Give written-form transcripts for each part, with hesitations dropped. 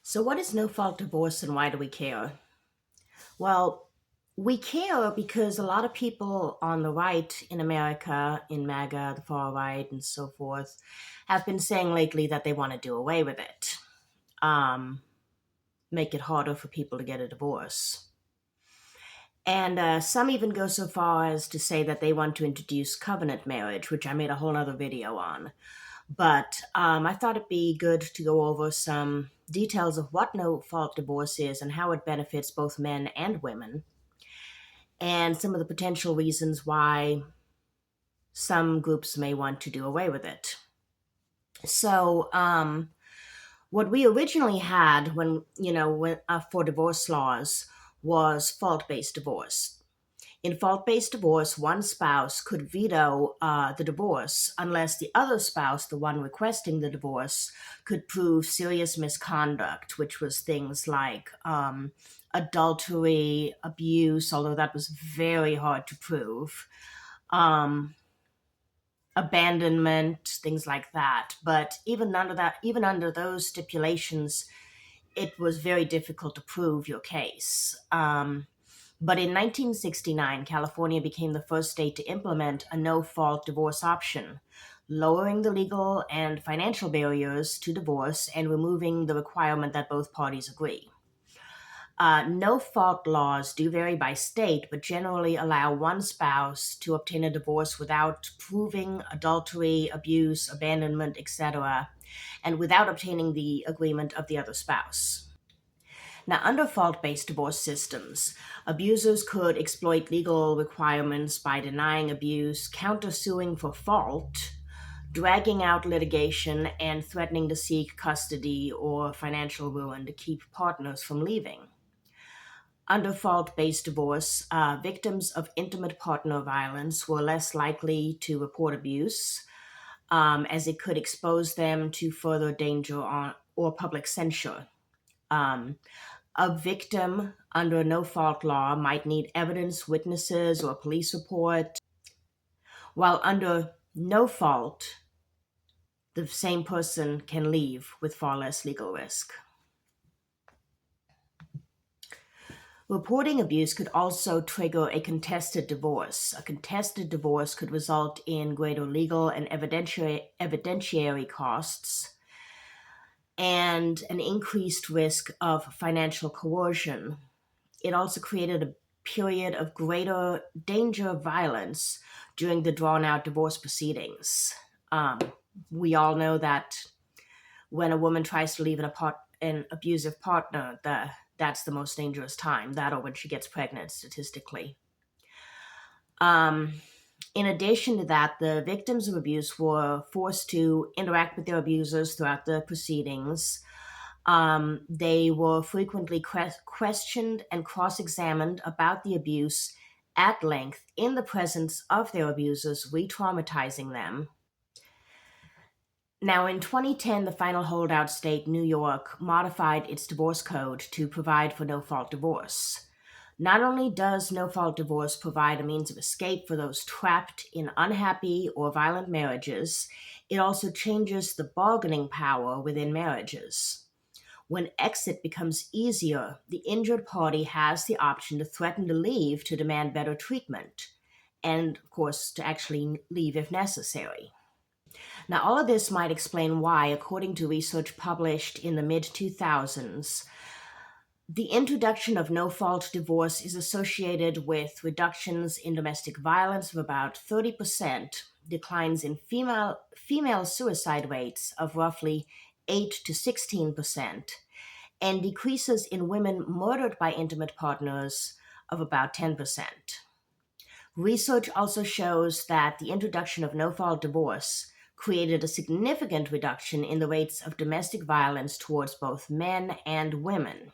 So, what is no fault divorce and why do we care? Well, we care because a lot of people on the right in America, in MAGA, the far right, and so forth, have been saying lately that they want to do away with it, um, make it harder for people to get a divorce. And some even go so far as to say that they want to introduce covenant marriage, which I made a whole other video on. But I thought it'd be good to go over some details of what no fault divorce is and how it benefits both men and women, and some of the potential reasons why some groups may want to do away with it. So, what we originally had for divorce laws was fault based divorce. In fault based divorce, one spouse could veto the divorce unless the other spouse, the one requesting the divorce, could prove serious misconduct, which was things like adultery, abuse, although that was very hard to prove, um, abandonment, things like that. But even under those stipulations, it was very difficult to prove your case. But in 1969, California became the first state to implement a no fault divorce option, lowering the legal and financial barriers to divorce and removing the requirement that both parties agree. No fault laws do vary by state, but generally allow one spouse to obtain a divorce without proving adultery, abuse, abandonment, etc., and without obtaining the agreement of the other spouse. Now, under fault based divorce systems, abusers could exploit legal requirements by denying abuse, countersuing for fault, dragging out litigation, and threatening to seek custody or financial ruin to keep partners from leaving. Under fault based divorce, victims of intimate partner violence were less likely to report abuse, as it could expose them to further danger or public censure. Um, a victim under a no fault law might need evidence, witnesses, or a police report, while under no fault, the same person can leave with far less legal risk. Reporting abuse could also trigger a contested divorce. A contested divorce could result in greater legal and evidentiary costs and an increased risk of financial coercion. It also created a period of greater danger of violence during the drawn out divorce proceedings. Um, we all know that when a woman tries to leave an abusive partner, that's the most dangerous time, that or when she gets pregnant, statistically. In addition to that, the victims of abuse were forced to interact with their abusers throughout the proceedings. They were frequently questioned and cross examined about the abuse at length in the presence of their abusers, re traumatizing them. Now, in 2010, the final holdout state, New York, modified its divorce code to provide for no fault divorce. Not only does no fault divorce provide a means of escape for those trapped in unhappy or violent marriages, it also changes the bargaining power within marriages. When exit becomes easier, the injured party has the option to threaten to leave to demand better treatment, and, of course, to actually leave if necessary. Now, all of this might explain why, according to research published in the mid 2000s, the introduction of no fault divorce is associated with reductions in domestic violence of about 30%, declines in female suicide rates of roughly 8 to 16%, and decreases in women murdered by intimate partners of about 10%. Research also shows that the introduction of no fault divorce created a significant reduction in the rates of domestic violence towards both men and women.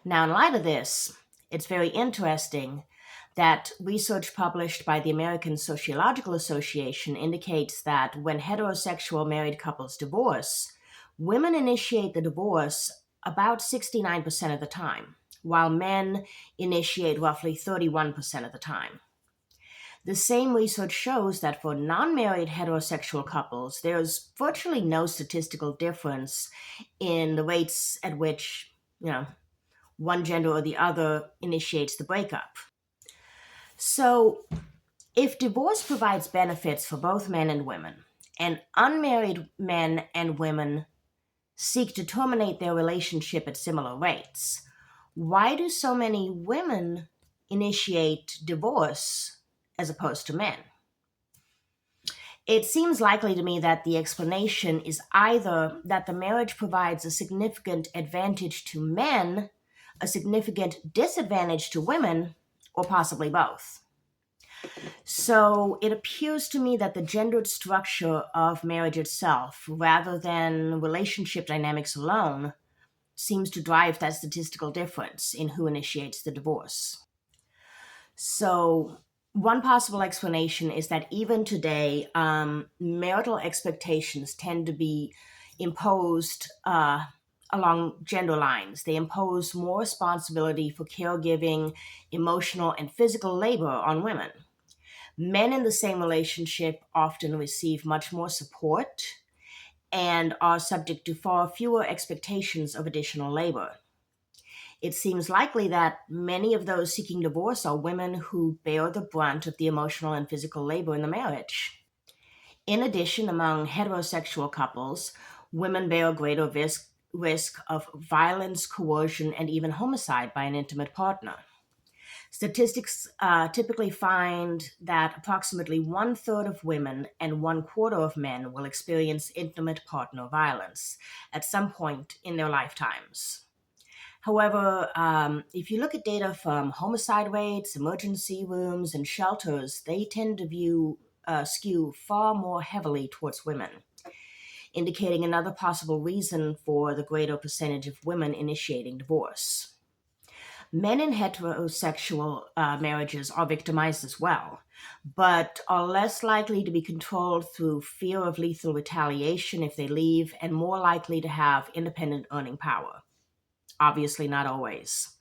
Now, in light of this, it's very interesting that research published by the American Sociological Association indicates that when heterosexual married couples divorce, women initiate the divorce about 69% of the time, while men initiate roughly 31% of the time. The same research shows that for non married heterosexual couples, there's virtually no statistical difference in the rates at which, you know, one gender or the other initiates the breakup. So, if divorce provides benefits for both men and women, and unmarried men and women seek to terminate their relationship at similar rates, why do so many women initiate divorce as opposed to men? It seems likely to me that the explanation is either that the marriage provides a significant advantage to men, a significant disadvantage to women, or possibly both. So it appears to me that the gendered structure of marriage itself, rather than relationship dynamics alone, seems to drive that statistical difference in who initiates the divorce. So, one possible explanation is that even today, marital expectations tend to be imposed along gender lines. They impose more responsibility for caregiving, emotional, and physical labor on women. Men in the same relationship often receive much more support and are subject to far fewer expectations of additional labor. It seems likely that many of those seeking divorce are women who bear the brunt of the emotional and physical labor in the marriage. In addition, among heterosexual couples, women bear a greater risk of violence, coercion, and even homicide by an intimate partner. Statistics typically find that approximately one third of women and one quarter of men will experience intimate partner violence at some point in their lifetimes. However, if you look at data from homicide rates, emergency rooms, and shelters, they tend to skew far more heavily towards women, indicating another possible reason for the greater percentage of women initiating divorce. Men in heterosexual marriages are victimized as well, but are less likely to be controlled through fear of lethal retaliation if they leave, and more likely to have independent earning power. Obviously, not always.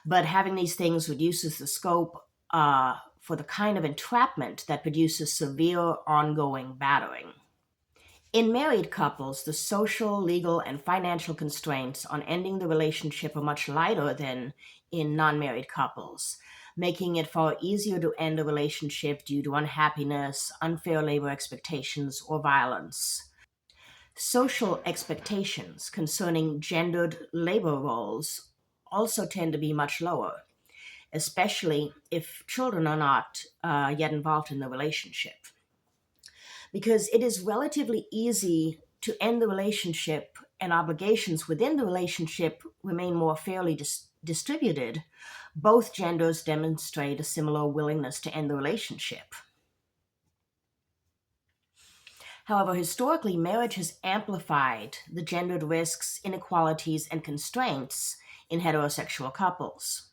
But having these things reduces the scope for the kind of entrapment that produces severe ongoing battering. In married couples, the social, legal, and financial constraints on ending the relationship are much lighter than in non married couples, making it far easier to end a relationship due to unhappiness, unfair labor expectations, or violence. Social expectations concerning gendered labor roles also tend to be much lower, especially if children are not yet involved in the relationship. Because it is relatively easy to end the relationship and obligations within the relationship remain more fairly distributed, both genders demonstrate a similar willingness to end the relationship. However, historically, marriage has amplified the gendered risks, inequalities, and constraints in heterosexual couples.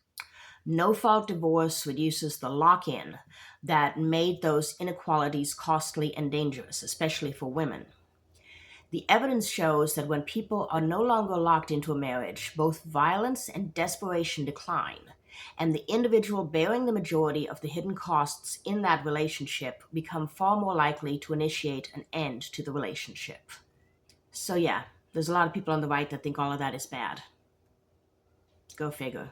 No fault divorce reduces the lock in that made those inequalities costly and dangerous, especially for women. The evidence shows that when people are no longer locked into a marriage, both violence and desperation decline, and the individual bearing the majority of the hidden costs in that relationship become far more likely to initiate an end to the relationship. So, yeah, there's a lot of people on the right that think all of that is bad. Go figure.